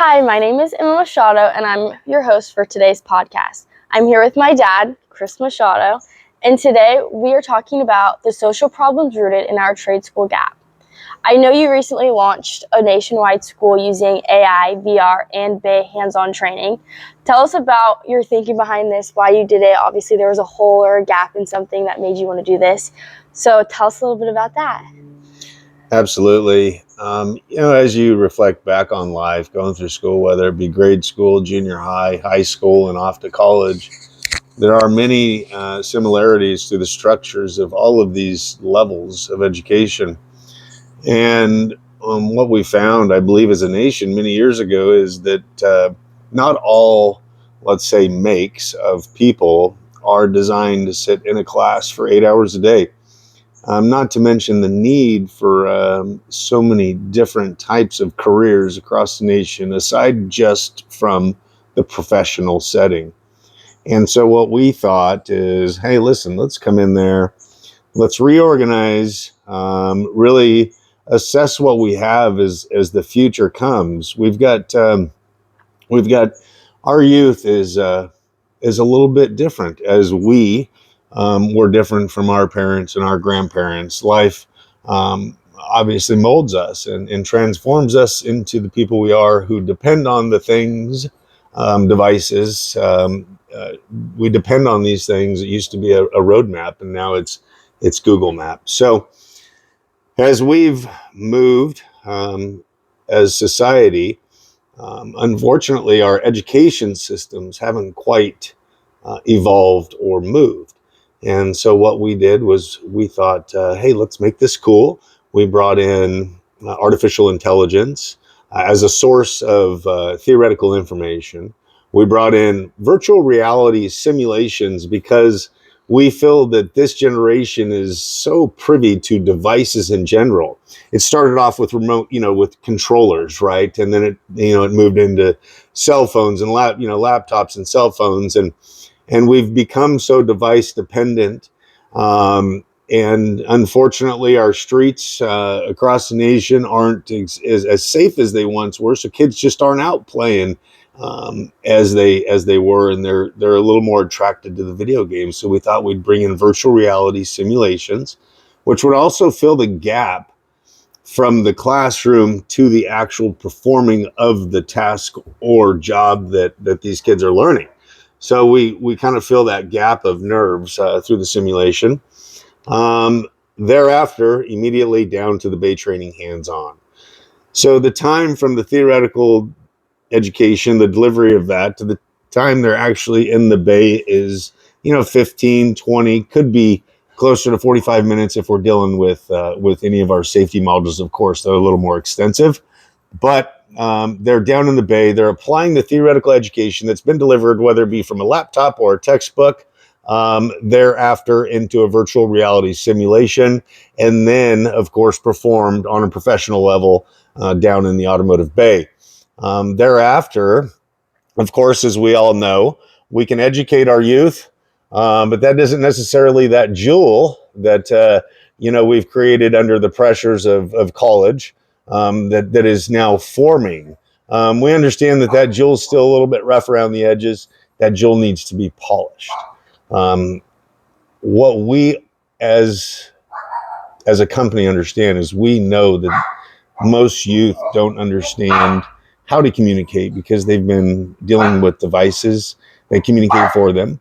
Hi, my name is Emma Machado, and I'm your host for today's podcast. I'm here with my dad, Chris Machado, and today we are talking about the social problems rooted in our trade school gap. I know you recently launched a nationwide school using AI, VR, and Bay hands-on training. Tell us about your thinking behind this, why you did it. Obviously, there was a hole or a gap in something that made you want to do this. So tell us a little bit about that. Absolutely. As you reflect back on life, going through school, whether it be grade school, junior high, high school, and off to college, there are many similarities to the structures of all of these levels of education. And what we found, I believe, as a nation many years ago is that not all, let's say, makes of people are designed to sit in a class for 8 hours a day. Not to mention the need for so many different types of careers across the nation, aside just from the professional setting. And so what we thought is, hey, listen, let's come in there, let's reorganize, really assess what we have as the future comes. We've got our youth is a little bit different as we were different from our parents and our grandparents. Life obviously molds us and transforms us into the people we are, who depend on the things, devices. We depend on these things. It used to be a roadmap, and now it's Google Maps. So as we've moved as society, unfortunately, our education systems haven't quite evolved or moved. And so what we did was we thought, hey, let's make this cool. We brought in artificial intelligence as a source of theoretical information. We brought in virtual reality simulations because we feel that this generation is so privy to devices in general. It started off with remote, with controllers, right? And then it moved into cell phones and laptops and cell phones, and we've become so device dependent. And unfortunately, our streets across the nation aren't as safe as they once were. So kids just aren't out playing as they were, and they're a little more attracted to the video games. So we thought we'd bring in virtual reality simulations, which would also fill the gap from the classroom to the actual performing of the task or job that these kids are learning. So we kind of fill that gap of nerves through the simulation. Thereafter, immediately down to the Bay training hands-on. So the time from the theoretical education, the delivery of that, to the time they're actually in the Bay is, 15, 20, could be closer to 45 minutes if we're dealing with any of our safety modules, of course. They're a little more extensive. But they're down in the Bay. They're applying the theoretical education that's been delivered, whether it be from a laptop or a textbook, thereafter into a virtual reality simulation, and then, of course, performed on a professional level down in the automotive Bay. Thereafter, of course, as we all know, we can educate our youth, but that isn't necessarily that jewel that we've created under the pressures of college. That is now forming. We understand that jewel is still a little bit rough around the edges. That jewel needs to be polished. What we as a company understand is we know that most youth don't understand how to communicate because they've been dealing with devices that communicate for them.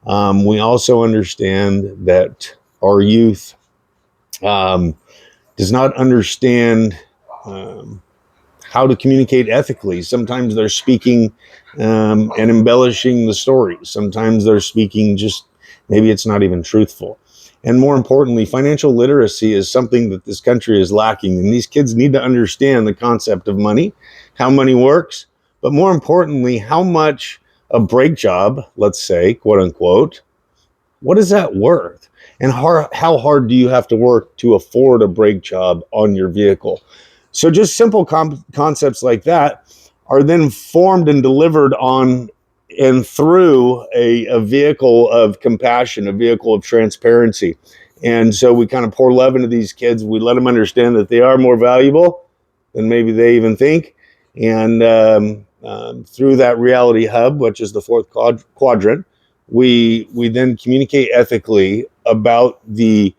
We also understand that our youth does not understand how to communicate ethically. Sometimes they're speaking and embellishing the story. Sometimes they're speaking just, maybe it's not even truthful. And more importantly, financial literacy is something that this country is lacking. And these kids need to understand the concept of money, how money works, but more importantly, how much a brake job, let's say, quote unquote, what is that worth? And how hard do you have to work to afford a brake job on your vehicle? So just simple concepts like that are then formed and delivered on and through a vehicle of compassion, a vehicle of transparency. And so we kind of pour love into these kids. We let them understand that they are more valuable than maybe they even think. And through that reality hub, which is the fourth quadrant, we then communicate ethically about the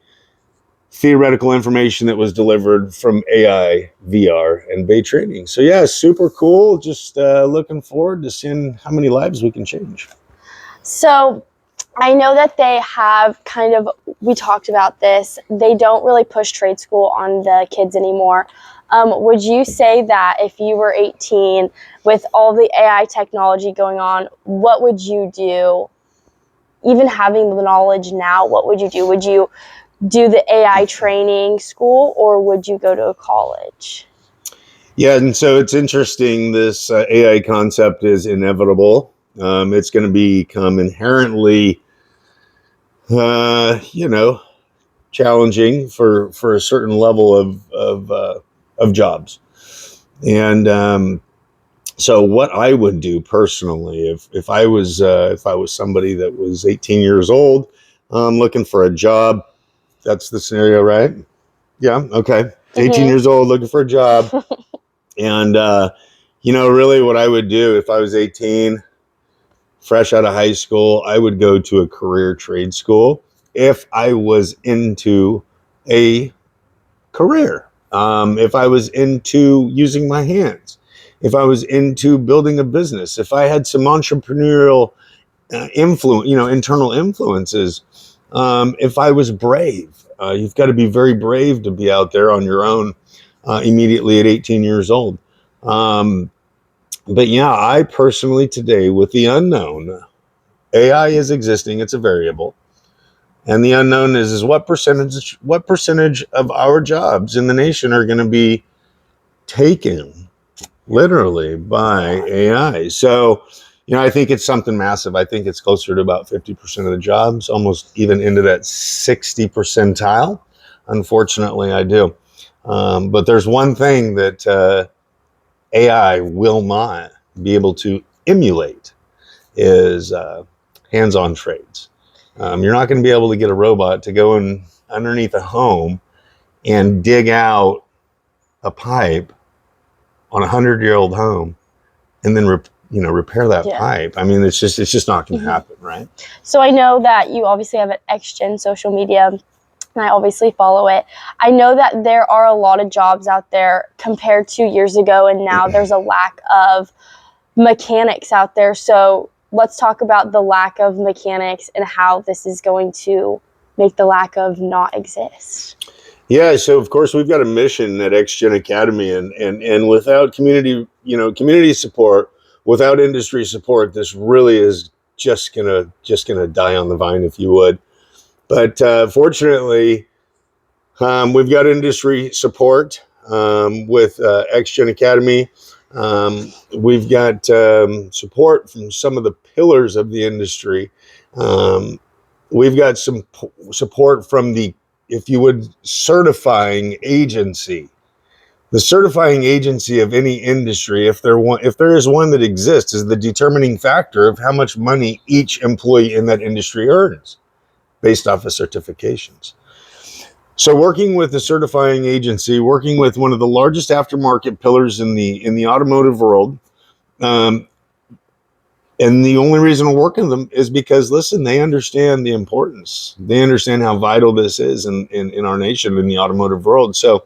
theoretical information that was delivered from AI, VR, and Bay training. So yeah, super cool. Just looking forward to seeing how many lives we can change. So I know that they have we talked about this, they don't really push trade school on the kids anymore. Would you say that if you were 18 with all the AI technology going on, what would you do? Even having the knowledge now, what would you do? Would you do the AI training school, or would you go to a college? Yeah, and so it's interesting. This AI concept is inevitable. It's going to become inherently, challenging for a certain level of jobs. And so, what I would do personally, if I was somebody that was 18 years old, looking for a job, that's the scenario, right? Yeah. Okay. 18 years old, looking for a job. And, really what I would do if I was 18, fresh out of high school, I would go to a career trade school if I was into a career, if I was into using my hands, if I was into building a business, if I had some entrepreneurial influence, internal influences, if I was brave. You've got to be very brave to be out there on your own immediately at 18 years old. But yeah, I personally today, with the unknown, AI is existing, it's a variable. And the unknown is what percentage of our jobs in the nation are going to be taken literally by AI. So, I think it's something massive. I think it's closer to about 50% of the jobs, almost even into that 60 percentile. Unfortunately, I do. But there's one thing that AI will not be able to emulate is hands-on trades. You're not going to be able to get a robot to go in underneath a home and dig out a pipe on a 100-year-old home and then repair that pipe. I mean, it's just not going to happen, right? So I know that you obviously have an XGen social media, and I obviously follow it. I know that there are a lot of jobs out there compared to years ago, and now there's a lack of mechanics out there. So let's talk about the lack of mechanics and how this is going to make the lack of not exist. Yeah, so of course we've got a mission at XGen Academy, and without community support, without industry support, this really is just gonna die on the vine, if you would. But fortunately, we've got industry support with XGen Academy. We've got support from some of the pillars of the industry. We've got some support from the, if you would, certifying agency. The certifying agency of any industry, if there is one that exists, is the determining factor of how much money each employee in that industry earns based off of certifications. So working with the certifying agency, working with one of the largest aftermarket pillars in the automotive world, and the only reason we're working with them is because, listen, they understand the importance. They understand how vital this is in our nation, in the automotive world. So,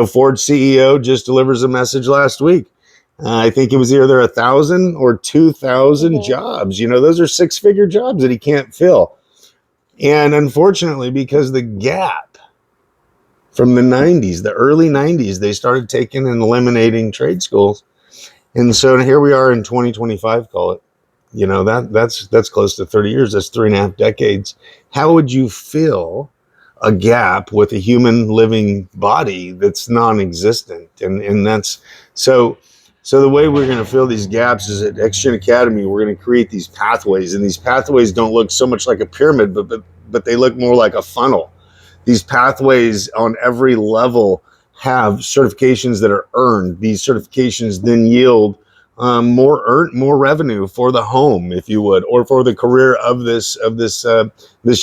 Ford CEO just delivers a message last week. I think it was either 1,000 or 2,000 jobs. Those are six-figure jobs that he can't fill. And unfortunately, because the gap from the 90s, the early 90s, they started taking and eliminating trade schools. And so here we are in 2025, call it. That's close to 30 years. That's 3.5 decades. How would you fill a gap with a human living body that's non-existent? And that's so the way we're going to fill these gaps is at XGen Academy. We're going to create these pathways, and these pathways don't look so much like a pyramid, but they look more like a funnel. These pathways on every level have certifications that are earned. These certifications then yield more revenue for the home, if you would, or for the career of this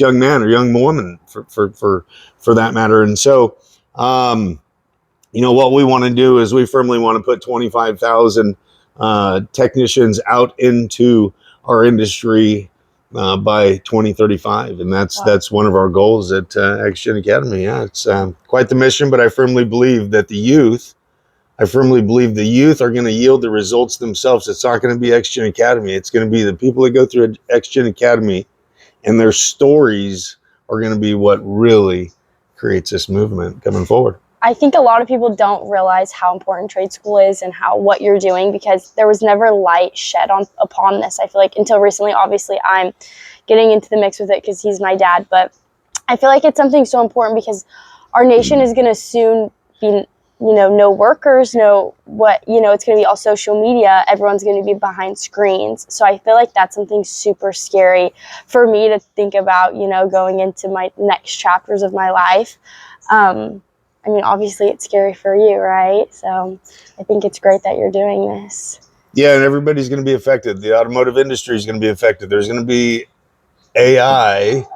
young man or young woman, for that matter. And so what we want to do is we firmly want to put 25,000 technicians out into our industry by 2035, and that's one of our goals at XGen Academy. Yeah, it's quite the mission, but I firmly believe that the youth are going to yield the results themselves. It's not going to be XGen Academy. It's going to be the people that go through XGen Academy, and their stories are going to be what really creates this movement coming forward. I think a lot of people don't realize how important trade school is and what you're doing, because there was never light shed upon this. I feel like until recently. Obviously, I'm getting into the mix with it because he's my dad, but I feel like it's something so important because our nation is going to soon be, no workers, it's going to be all social media. Everyone's going to be behind screens. So I feel like that's something super scary for me to think about, going into my next chapters of my life. Obviously it's scary for you, right? So I think it's great that you're doing this. Yeah, and everybody's going to be affected. The automotive industry is going to be affected. There's going to be AI,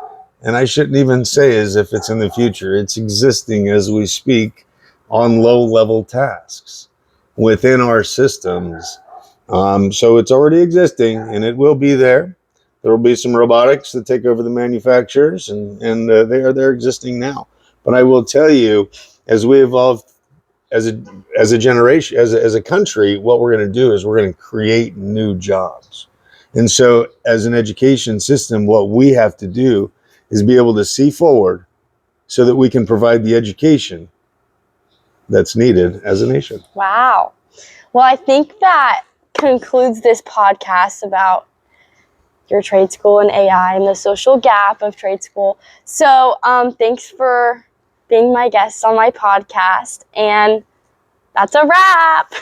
and I shouldn't even say as if it's in the future. It's existing as we speak on low-level tasks within our systems. So it's already existing, and it will be there. There will be some robotics that take over the manufacturers, and they're existing now. But I will tell you, as we evolve as a generation, as a country, what we're going to do is we're going to create new jobs. And so as an education system, what we have to do is be able to see forward so that we can provide the education that's needed as a nation. Wow. Well, I think that concludes this podcast about your trade school and AI and the social gap of trade school. So thanks for being my guest on my podcast, and that's a wrap.